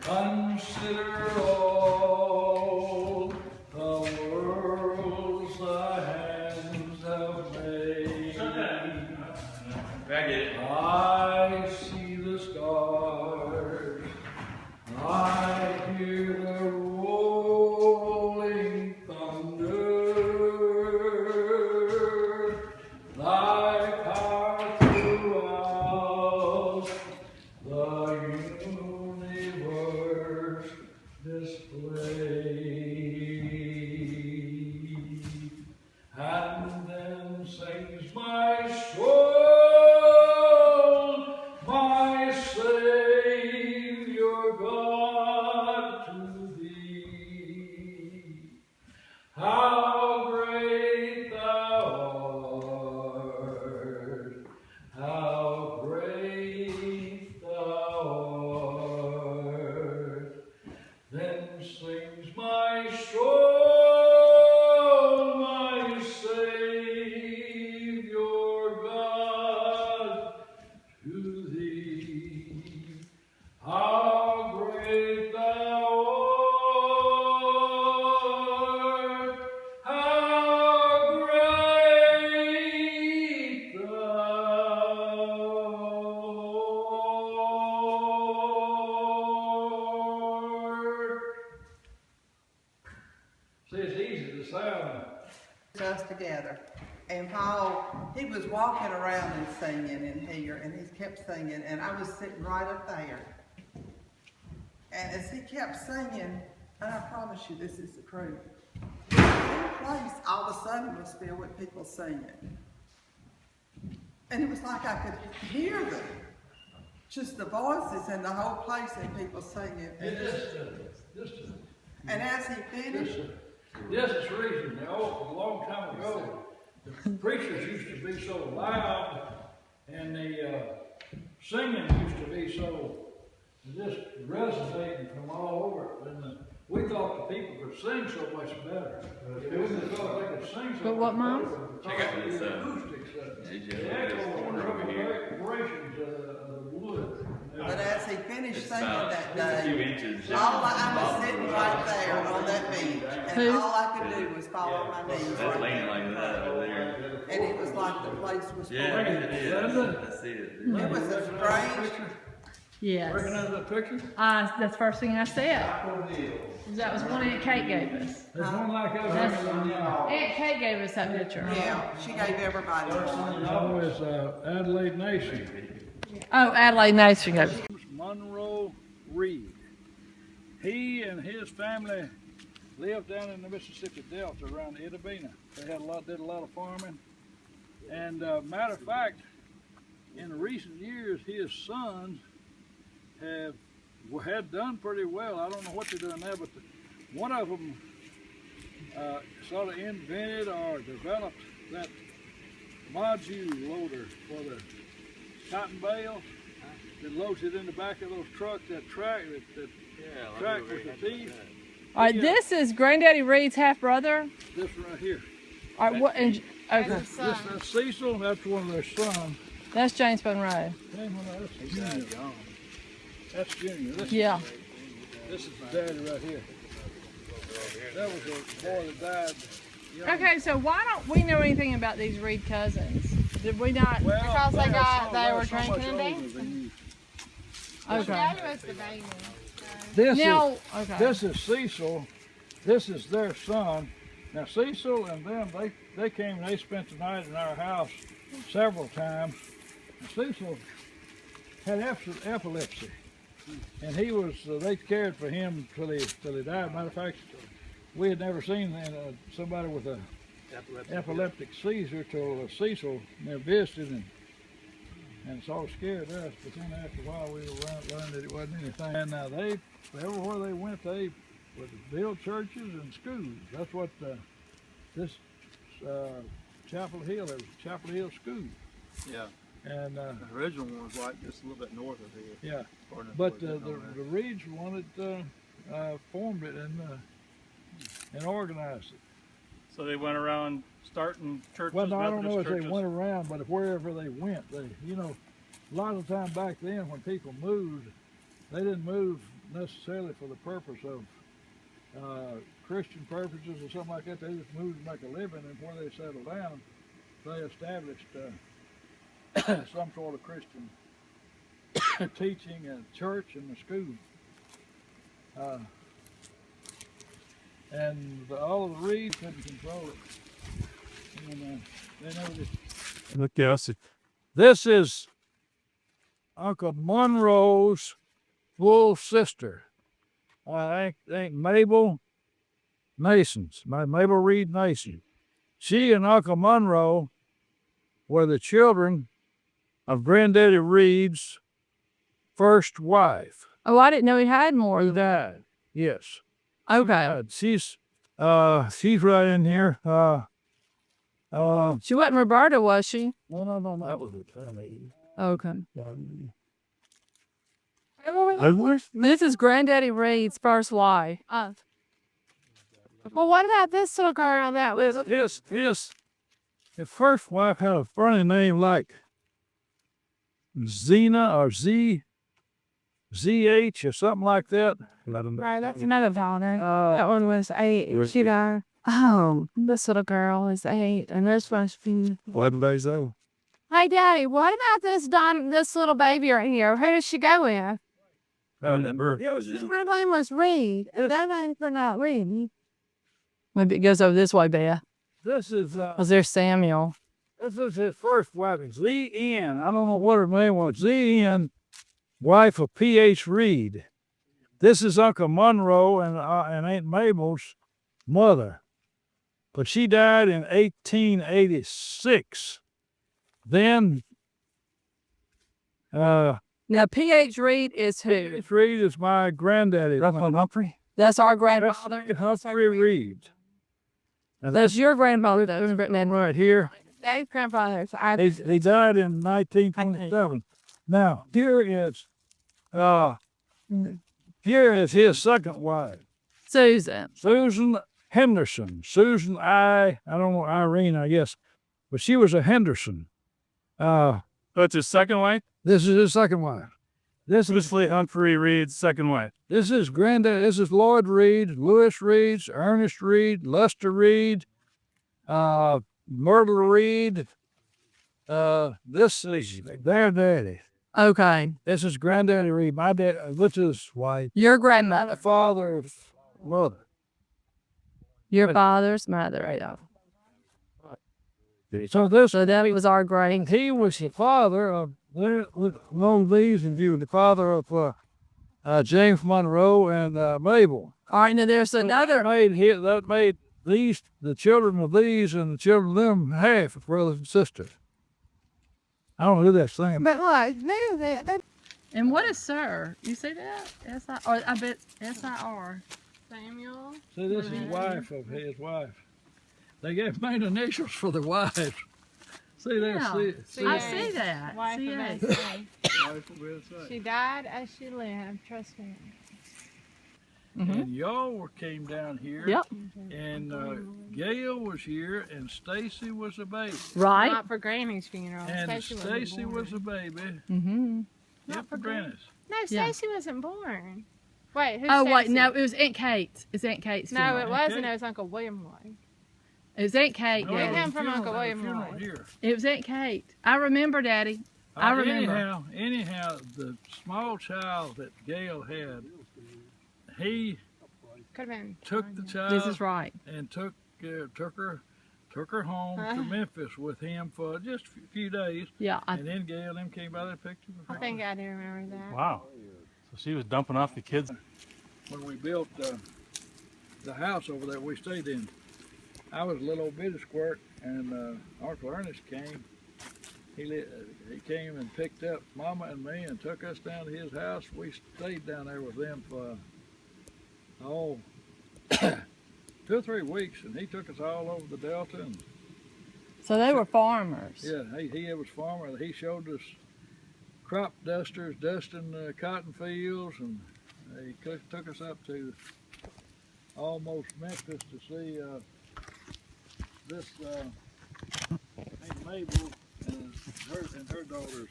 Consider all the worlds thy hands have made. I see the stars, I hear the rolling thunder. Thy power throughout the universe displayed. And then sings my soul, my Savior God, to thee. How great thou art, how great thou art. Then sings my soul, my Savior God, to thee. How great thou art, how great thou art. See, it's easy to sound. Us together, and Paul, he was walking around and singing in here, and he kept singing, and I was sitting right up there, and as he kept singing, and I promise you this is the truth, the whole place all of a sudden was filled with people singing, and it was like I could hear them, just the voices and the whole place and people singing. And as he finished, This is the reason, a long time ago, the preachers used to be so loud, and the singing used to be so just resonating from all over. And we thought the people could sing so much better. We thought they could sing so But what, much Mom? better. Check out this, The acoustics, the echo corner over here. vibrations of the wood. but as he finished It's singing about that a few day, inches. I was sitting right there on that bench, and Who? all I could do was fall on my knees That's right laying there. like that over there. And it was like the place was full. Yeah, It it is. I see it. was a strange, Yes. Recognize that picture? That's the first thing I said. That was one Aunt Kate gave us. There's one like that. Aunt Kate gave us that picture. yeah, she gave everybody one. No, it's Adelaide Nation. Oh, Adelaide Nation gave us. Monroe Reed. He and his family lived down in the Mississippi Delta around Itabena. They did a lot of farming. And matter of fact, in recent years, his sons had done pretty well. I don't know what they're doing now, but one of them sort of invented or developed that module loader for the cotton bales that loads it in the back of those trucks, that track with the teeth. All right, this is Granddaddy Reed's half brother. This right here. All right, what? Okay, That's Cecil, that's one of their sons. that's James Monroe. That's Junior. That's Junior. This is the daddy right here. That was a boy that died young. Okay, so why don't we know anything about these Reed cousins? Did we not? Well, Because they were so much drinking and older dancing. than you. Okay. Daddy was the baby. Now, okay. This is Cecil. This is their son. Now Cecil and them, they came and they spent the night in our house several times. And Cecil had epilepsy, and he was. They cared for him till he died. Matter of fact, we had never seen somebody with a epileptic seizure till Cecil visited, and sort of scared us. But then after a while, we learned that it wasn't anything. And everywhere they went, they would build churches and schools. That's what this Chapel Hill. It was Chapel Hill School. Yeah. And the original one was like just a little bit north of here. Yeah. But the Reeds wanted formed it and organized it. So they went around starting churches. Well, no, I don't Methodist know if churches. they went around, but wherever they went, a lot of the time back then when people moved, they didn't move necessarily for the purpose of Christian purposes or something like that. They just moved to make a living, and where they settled down, they established some sort of Christian teaching, a church and a school. And all of the Reeds couldn't control it. And they never did. Look at us. This is Uncle Monroe's full sister. I think Mabel Mason's, Mabel Reed Mason. She and Uncle Monroe were the children of Granddaddy Reed's first wife. Oh, I didn't know he had more. Who died? Yes. Okay. She's right in here. She wasn't Roberta, was she? No, that was it. Okay. This is Granddaddy Reed's first wife. Well, what about this little girl that was? His first wife had a funny name like Zena or ZH or something like that. Right, that's another daughter. That one was 8. She died. Oh, this little girl is 8, and this one's 4. 11 days old. Hey, Daddy, what about this little baby right here? Who does she go with? I remember. Her name was Reed. That name's not Reed. Maybe it goes over this way, Beth. This is There's Samuel. this is his first wife, Z.N. I don't know what her name was. Z.N., wife of P.H. Reed. This is Uncle Monroe and Aunt Mabel's mother. But she died in 1886. Then, Now, P.H. Reed is who? P.H. Reed is my granddaddy. Humphrey? That's our grandfather. Humphrey Reed. Now That's your grandmother that was written in. right here. Dave's grandfather. He died in 1927. Now, here is his second wife, Susan. Susan Henderson. Susan I don't know, Irene, I guess, but she was a Henderson. That's his second wife? This is his second wife. This is Humphrey Reed's second wife. this is granddad. This is Lloyd Reed, Lewis Reed, Ernest Reed, Lester Reed, Myrtle Reed. This is their daddy. Okay. This is Granddaddy Reed. My dad, which is wife. Your My grandmother. father's mother. Your father's mother. Yeah. So this, So that was our great. he was the father of, among these, and he was the father of James Monroe and Mabel. All right, now there's another. That made these, the children of these and the children of them, half of brothers and sisters. I don't do that thing. But look, knew that. And what is Sir? You see that? I bet S-I-R. Samuel. See, this is wife of his wife. They made initials for the wives. See that? Yeah. See, I see that. Wife of C-A. A.C. She died as she lived. Trust me. And y'all came down here. Yep. And Gail was here, and Stacy was a baby. Right. Not for Granny's funeral. And Stacy Stacy wasn't born. was a baby. Mm-hmm. Yep, for Granny's. No, Yeah. Stacy wasn't born. Wait, who's Oh, wait. Stacy? No, it was Aunt Kate. It's Aunt Kate's No, it funeral. wasn't. It was Uncle William Lloyd. It was Aunt Kate. No, We Daddy. come from funeral- Uncle William funeral Lloyd. here. It was Aunt Kate. I remember, Daddy. I remember. Anyhow, the small child that Gail had, he Could have been. took the child This is right. and took her home to Memphis with him for just a few days, Yeah. and then Gail them came by and picked him. I think I do remember that. Wow. So she was dumping off the kids. When we built the house over there we stayed in, I was a little old bitty squirt, and Uncle Ernest came. He came and picked up Mama and me and took us down to his house. We stayed down there with them for 2 or 3 weeks, and he took us all over the Delta. And So they were farmers. yeah, he was a farmer. He showed us crop dusters dusting cotton fields, and he took us up to almost Memphis to see this Aunt Mabel and her daughter's